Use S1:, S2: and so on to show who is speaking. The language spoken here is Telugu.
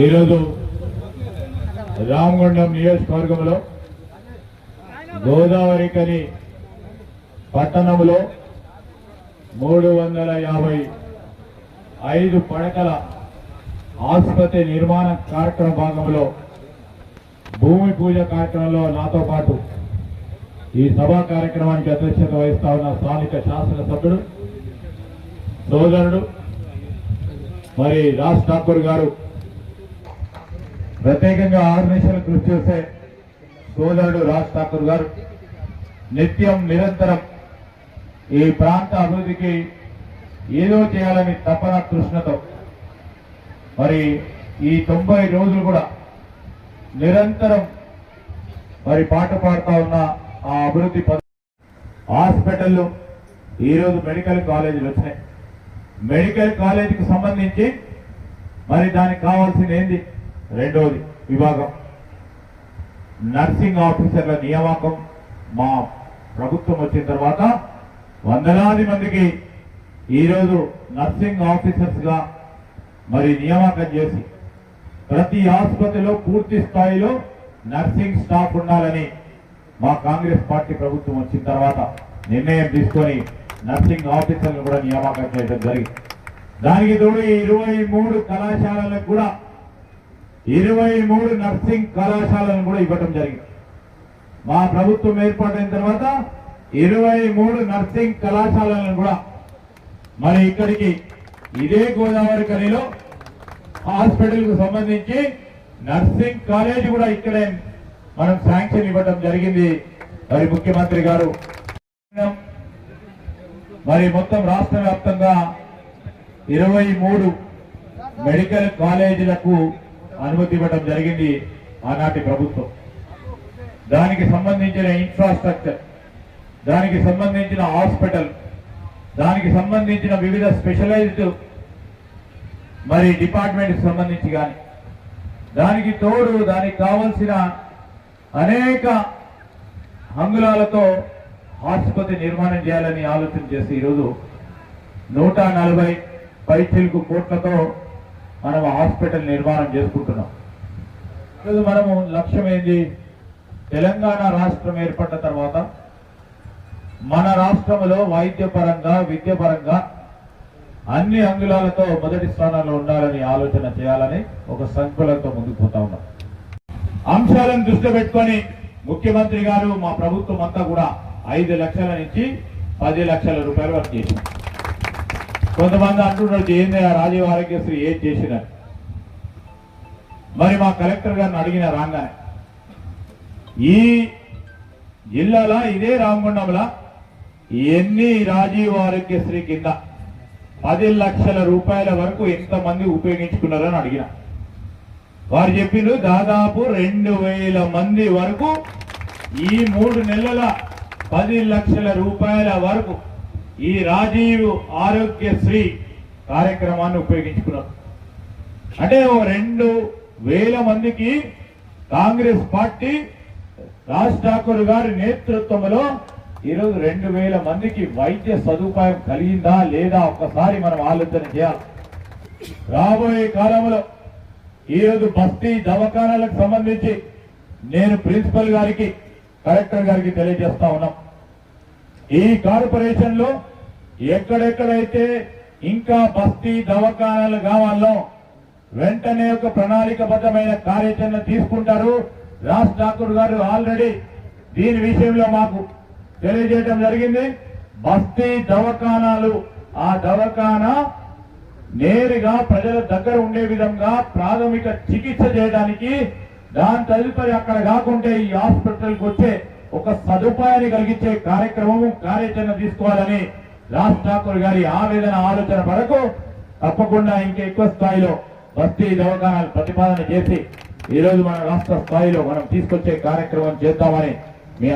S1: ఈరోజు రామగుండం నియోజకవర్గంలో గోదావరికని పట్టణంలో 355 పడకల ఆసుపత్రి నిర్మాణ కార్యక్రమ భాగంలో భూమి పూజ కార్యక్రమంలో నాతో పాటు ఈ సభా కార్యక్రమానికి అధ్యక్షత వహిస్తా ఉన్న స్థానిక శాసనసభ్యుడు సోదరుడు మరి రాజ్ ఠాకూర్ గారు, ప్రత్యేకంగా ఆర్గనైజేషన్ కృషి చేసే సోదరుడు రాజ్ ఠాకూర్ గారు నిత్యం నిరంతరం ఈ ప్రాంత అభివృద్ధికి ఏదో చేయాలని తపన తృష్ణతో మరి ఈ 90 రోజులు కూడా నిరంతరం మరి పాట పాడుతా ఉన్న ఆ అభివృద్ధి హాస్పిటల్లో ఈరోజు మెడికల్ కాలేజీలు వచ్చినాయి. మెడికల్ కాలేజీకి సంబంధించి మరి దానికి కావాల్సింది ఏంది? రెండోది విభాగం నర్సింగ్ ఆఫీసర్ల నియామకం మా ప్రభుత్వం వచ్చిన తర్వాత వందలాది మందికి ఈరోజు నర్సింగ్ ఆఫీసర్స్ గా మరి నియామకం చేసి ప్రతి ఆసుపత్రిలో పూర్తి స్థాయిలో నర్సింగ్ స్టాఫ్ ఉండాలని మా కాంగ్రెస్ పార్టీ ప్రభుత్వం వచ్చిన తర్వాత నిర్ణయం తీసుకొని నర్సింగ్ ఆఫీసర్లు కూడా నియామకం చేయడం జరిగింది. దానికి తోడు 23 కళాశాలలకు కూడా 23 నర్సింగ్ కళాశాలను కూడా ఇవ్వడం జరిగింది. మా ప్రభుత్వం ఏర్పాటైన తర్వాత 23 నర్సింగ్ కళాశాలను కూడా మరి ఇక్కడికి ఇదే గోదావరి కనిలో హాస్పిటల్ కు సంబంధించి నర్సింగ్ కాలేజ్ కూడా ఇక్కడే మనం శాంక్షన్ ఇవ్వడం జరిగింది. మరి ముఖ్యమంత్రి గారు మరి మొత్తం రాష్ట్ర వ్యాప్తంగా 23 మెడికల్ కాలేజీలకు అనుమతి ఇవ్వడం జరిగింది ఆనాటి ప్రభుత్వం. దానికి సంబంధించిన ఇన్ఫ్రాస్ట్రక్చర్, దానికి సంబంధించిన హాస్పిటల్, దానికి సంబంధించిన వివిధ స్పెషలైజ్డ్ మరి డిపార్ట్మెంట్కి సంబంధించి కానీ దానికి తోడు దానికి కావలసిన అనేక అంగుళాలతో ఆసుపత్రి నిర్మాణం చేయాలని ఆలోచన చేసి ఈరోజు 140 పైచిలకు కోట్లతో మనం హాస్పిటల్ నిర్మాణం చేసుకుంటున్నాం. ఈరోజు మనము లక్ష్యం ఏంది? తెలంగాణ రాష్ట్రం ఏర్పడిన తర్వాత మన రాష్ట్రంలో వైద్యపరంగా విద్యపరంగా అన్ని అంగుళాలతో మొదటి స్థానంలో ఉండాలని ఆలోచన చేయాలని ఒక సంకల్పంతో ముందుకు పోతా ఉన్నాం. అంశాలను దృష్టిలో పెట్టుకొని ముఖ్యమంత్రి గారు మా ప్రభుత్వం అంతా కూడా 5 లక్షల నుంచి 10 లక్షల రూపాయల వరకు చేసింది. కొంతమంది అంటున్నారు ఏంది రాజీవ్ ఆరోగ్యశ్రీ ఏం చేసినారు. మరి మా కలెక్టర్ గారిని అడిగిన రాగానే ఈ జిల్లాలో ఇదే రామగుండంలో ఎన్ని రాజీవ్ ఆరోగ్యశ్రీ కింద 10 లక్షల రూపాయల వరకు ఎంతమంది ఉపయోగించుకున్నారని అడిగిన వారు చెప్పిండ్రు దాదాపు 2000 మంది వరకు ఈ 3 నెలల 10 లక్షల రూపాయల వరకు ఈ రాజీవ్ ఆరోగ్యశ్రీ కార్యక్రమాన్ని ఉపయోగించుకున్నారు. అంటే 2000 మందికి కాంగ్రెస్ పార్టీ రాజ్ ఠాకూర్ గారి నేతృత్వంలో ఈరోజు 2000 మందికి వైద్య సదుపాయం కలిగిందా లేదా ఒక్కసారి మనం ఆలోచన చేయాలి. రాబోయే కాలంలో ఈరోజు బస్తీ దవాఖానాలకు సంబంధించి నేను ప్రిన్సిపల్ గారికి కలెక్టర్ గారికి తెలియజేస్తా ఉన్నాం. ఈ కార్పొరేషన్ లో ఎక్కడెక్కడైతే ఇంకా బస్తీ దవాఖానాలు కావాలో వెంటనే ఒక ప్రణాళికబద్ధమైన కార్యాచరణ తీసుకుంటారు. రాజ్ ఠాకూర్ గారు ఆల్రెడీ దీని విషయంలో మాకు తెలియజేయడం జరిగింది. బస్తీ దవాఖానాలు ఆ దవాఖానా నేరుగా ప్రజల దగ్గర ఉండే విధంగా ప్రాథమిక చికిత్స చేయడానికి దాని తదుపరి అక్కడ కాకుంటే ఈ హాస్పిటల్కి వచ్చే ఒక సదుపాయాన్ని కలిగించే కార్యాచరణ తీసుకోవాలని రాజ్ ఠాకూర్ గారి ఆవేదన ఆలోచన వరకు తప్పకుండా ఇంకా ఎక్కువ స్థాయిలో బస్తీ దవాఖానాలు ప్రతిపాదన చేసి ఈరోజు మన రాష్ట్ర స్థాయిలో మనం తీసుకొచ్చే కార్యక్రమం చేద్దామని మీ